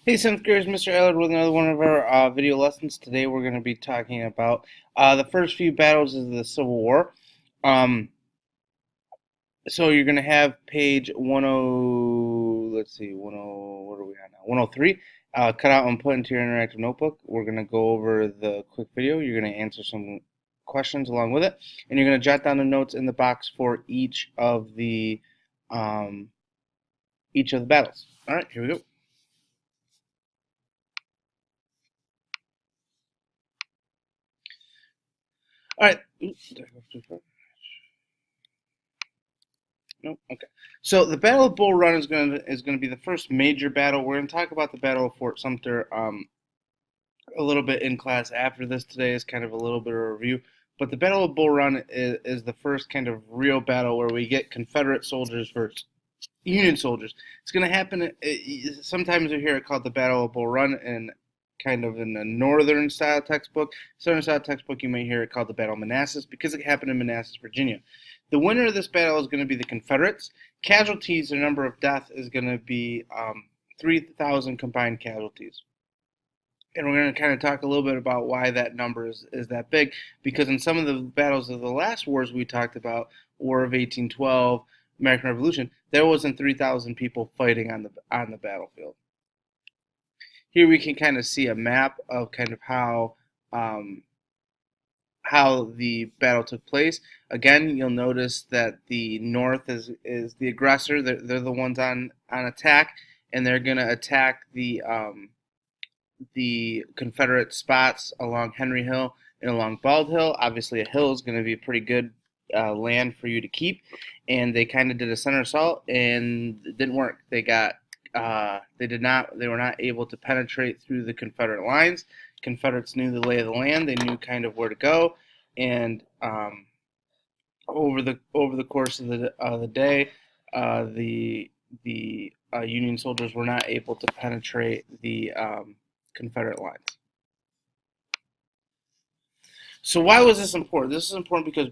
Hey, 7th graders, Mr. Allard with another one of our video lessons. Today we're going to be talking about the first few battles of the Civil War. Um, so you're going to have page 10, let's see, 10, what are we on now? 103, cut out and put into your interactive notebook. We're going to go over the quick video. You're going to answer some questions along with it, and you're going to jot down the notes in the box for um, each of the battles. All right, here we go. All right. Oops, did I go too far? No. Okay. So the Battle of Bull Run is gonna be the first major battle. We're gonna talk about the Battle of Fort Sumter a little bit in class after this today is kind of a little bit of a review. But the Battle of Bull Run is the first kind of real battle where we get Confederate soldiers versus Union soldiers. It's gonna happen. Sometimes you hear it called the Battle of Bull Run, and kind of in the northern style textbook. Southern style textbook, you may hear it called the Battle of Manassas because it happened in Manassas, Virginia. The winner of this battle is going to be the Confederates. Casualties, the number of deaths is going to be 3,000 combined casualties. And we're going to kind of talk a little bit about why that number is that big, because in some of the battles of the last wars we talked about, War of 1812, American Revolution, there wasn't 3,000 people fighting on the battlefield. Here we can kind of see a map of kind of um, how the battle took place. Again, you'll notice that the North is the aggressor. They're the ones on attack, and they're going to attack the Confederate spots along Henry Hill and along Bald Hill. Obviously, a hill is going to be pretty good land for you to keep, and they kind of did a center assault, and it didn't work. They were not able to penetrate through the Confederate lines. Confederates knew the lay of the land. They knew kind of where to go, and over the course of the day, the Union soldiers were not able to penetrate the Confederate lines. So why was this important? This is important because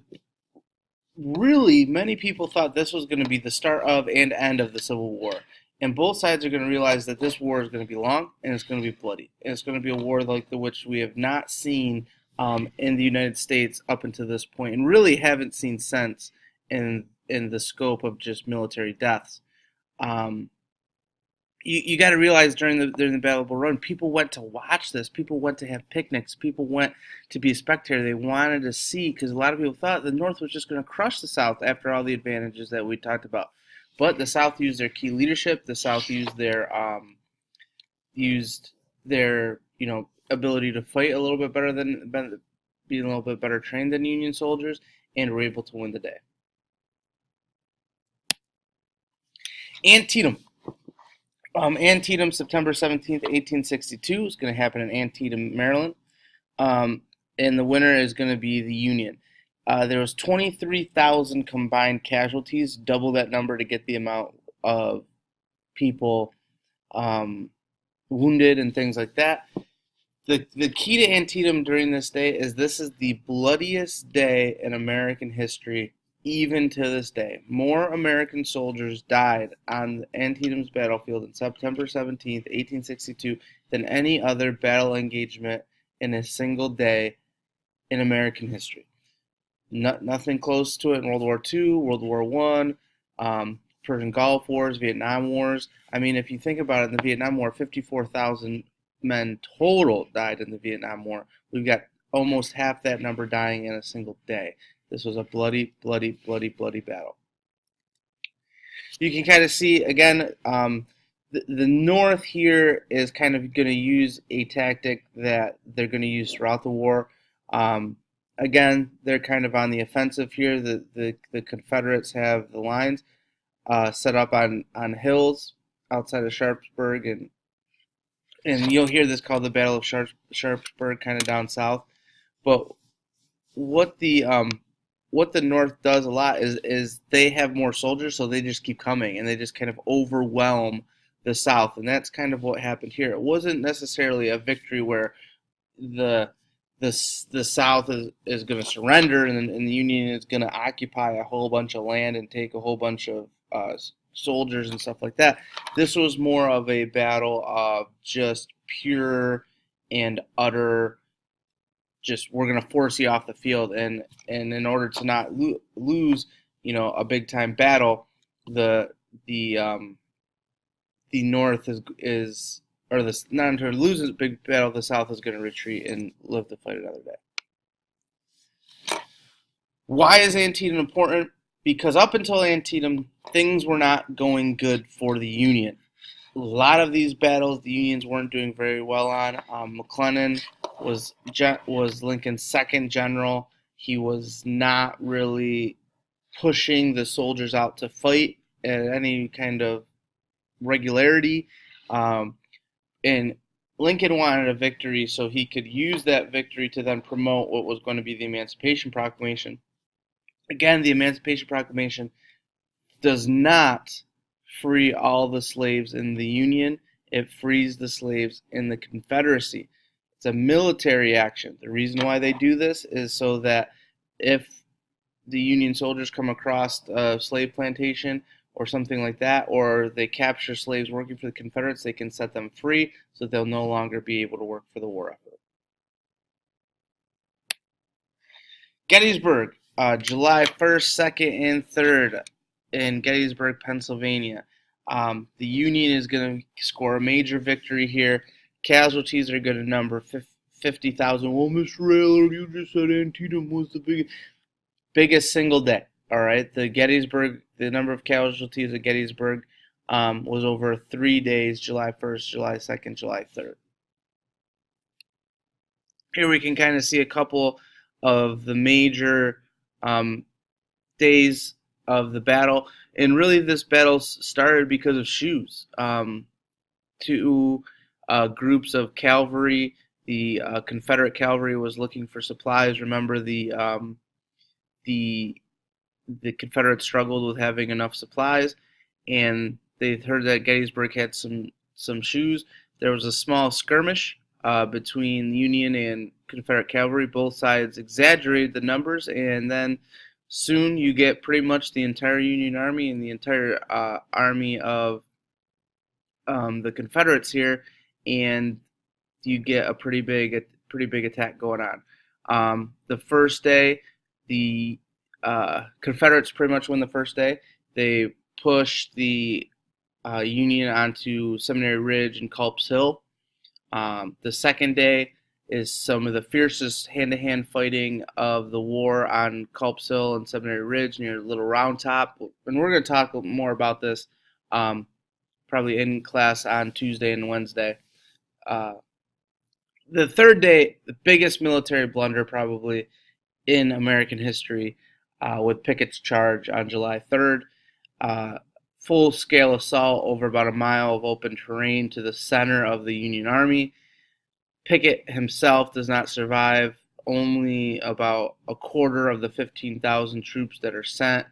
really many people thought this was going to be the start of and end of the Civil War. And both sides are going to realize that this war is going to be long and it's going to be bloody. And it's going to be a war like the which we have not seen in the United States up until this point, and really haven't seen since in the scope of just military deaths. Um, you got to realize during the Battle of Bull Run, people went to watch this. People went to have picnics. People went to be a spectator. They wanted to see, because a lot of people thought the North was just going to crush the South after all the advantages that we talked about. But the South used their key leadership. The South used their ability to fight a little bit better than being a little bit better trained than Union soldiers, and were able to win the day. Antietam. Antietam, September 17th, 1862, is going to happen in Antietam, Maryland. And the winner is going to be the Union. There was 23,000 combined casualties, double that number to get the amount of people wounded and things like that. The key to Antietam during this day is this is the bloodiest day in American history, even to this day. More American soldiers died on Antietam's battlefield on September 17th, 1862 than any other battle engagement in a single day in American history. Nothing close to it in World War II, World War I, Persian Gulf Wars, Vietnam Wars. I mean, if you think about it, in the Vietnam War, 54,000 men total died in the Vietnam War. We've got almost half that number dying in a single day. This was a bloody, bloody, bloody, bloody battle. You can kind of see, again, the North here is kind of going to use a tactic that they're going to use throughout the war. Again, they're kind of on the offensive here. The Confederates have the lines set up on hills outside of Sharpsburg, and you'll hear this called the Battle of Sharpsburg, kind of down south. But what the North does a lot is they have more soldiers, so they just keep coming, and they just kind of overwhelm the South, and that's kind of what happened here. It wasn't necessarily a victory where the South is going to surrender, and the Union is going to occupy a whole bunch of land and take a whole bunch of soldiers and stuff like that. This was more of a battle of just pure and utter, just we're going to force you off the field, and in order to not lose, a big time battle, the the um, the North is or the not in order to lose a big battle, the South is going to retreat and live to fight another day. Why is Antietam important? Because up until Antietam, things were not going good for the Union. A lot of these battles, the Unions weren't doing very well on. McClellan was Lincoln's second general. He was not really pushing the soldiers out to fight at any kind of regularity. And Lincoln wanted a victory so he could use that victory to then promote what was going to be the Emancipation Proclamation. Again, the Emancipation Proclamation does not free all the slaves in the Union. It frees the slaves in the Confederacy. It's a military action. The reason why they do this is so that if the Union soldiers come across a slave plantation or something like that, or they capture slaves working for the Confederates, they can set them free so they'll no longer be able to work for the war effort. Gettysburg, July 1st, 2nd, and 3rd in Gettysburg, Pennsylvania. The Union is going to score a major victory here. Casualties are going to number 50,000. Well, Mr. Raylor, you just said Antietam was the biggest single day. All right, the number of casualties at Gettysburg was over 3 days: July 1st, July 2nd, July 3rd. Here we can kind of see a couple of the major days of the battle, and really this battle started because of shoes. Two groups of cavalry, the Confederate cavalry was looking for supplies. Remember, the Confederates struggled with having enough supplies, and they heard that Gettysburg had some shoes. There was a small skirmish between Union and Confederate cavalry. Both sides exaggerated the numbers, and then soon you get pretty much the entire Union Army and the entire army of the Confederates here, and you get a pretty big attack going on. The first day, the Confederates pretty much win the first day. They push the Union onto Seminary Ridge and Culp's Hill. The second day is some of the fiercest hand-to-hand fighting of the war on Culp's Hill and Seminary Ridge near Little Round Top. And we're going to talk more about this probably in class on Tuesday and Wednesday. The third day, the biggest military blunder probably in American history, with Pickett's charge on July 3rd. Full-scale assault over about a mile of open terrain to the center of the Union Army. Pickett himself does not survive. Only about a quarter of the 15,000 troops that are sent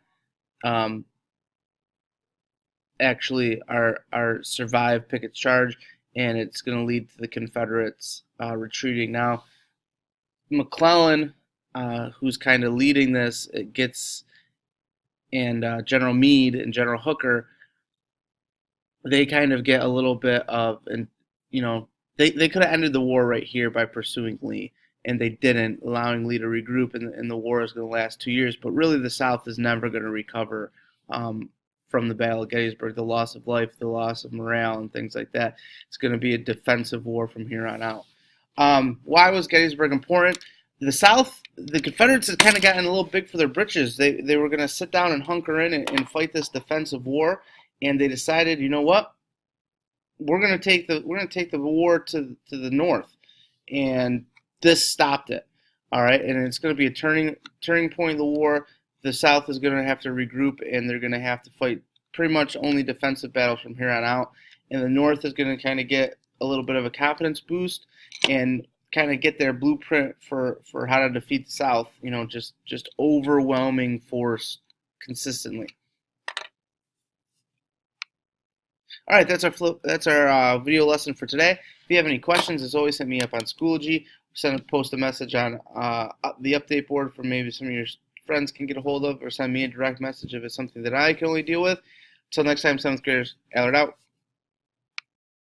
actually are survive Pickett's charge, and it's going to lead to the Confederates retreating. Now, McClellan, who's kind of leading this, and General Meade and General Hooker, they kind of get a little bit of, they could have ended the war right here by pursuing Lee, and they didn't, allowing Lee to regroup, and the war is going to last 2 years. But really, the South is never going to recover from the Battle of Gettysburg, the loss of life, the loss of morale, and things like that. It's going to be a defensive war from here on out. Why was Gettysburg important? The South, the Confederates had kind of gotten a little big for their britches. They were going to sit down and hunker in and fight this defensive war, and they decided, you know what? We're going to take the war to the north, and this stopped it. All right, and it's going to be a turning point of the war. The South is going to have to regroup, and they're going to have to fight pretty much only defensive battles from here on out. And the North is going to kind of get a little bit of a confidence boost and kind of get their blueprint for how to defeat the South. Just overwhelming force consistently. All right, that's our video lesson for today. If you have any questions, as always, hit me up on Schoology. Post a message on the update board for maybe some of your friends can get a hold of, or send me a direct message if it's something that I can only deal with. Till next time, 7th graders, Allard out.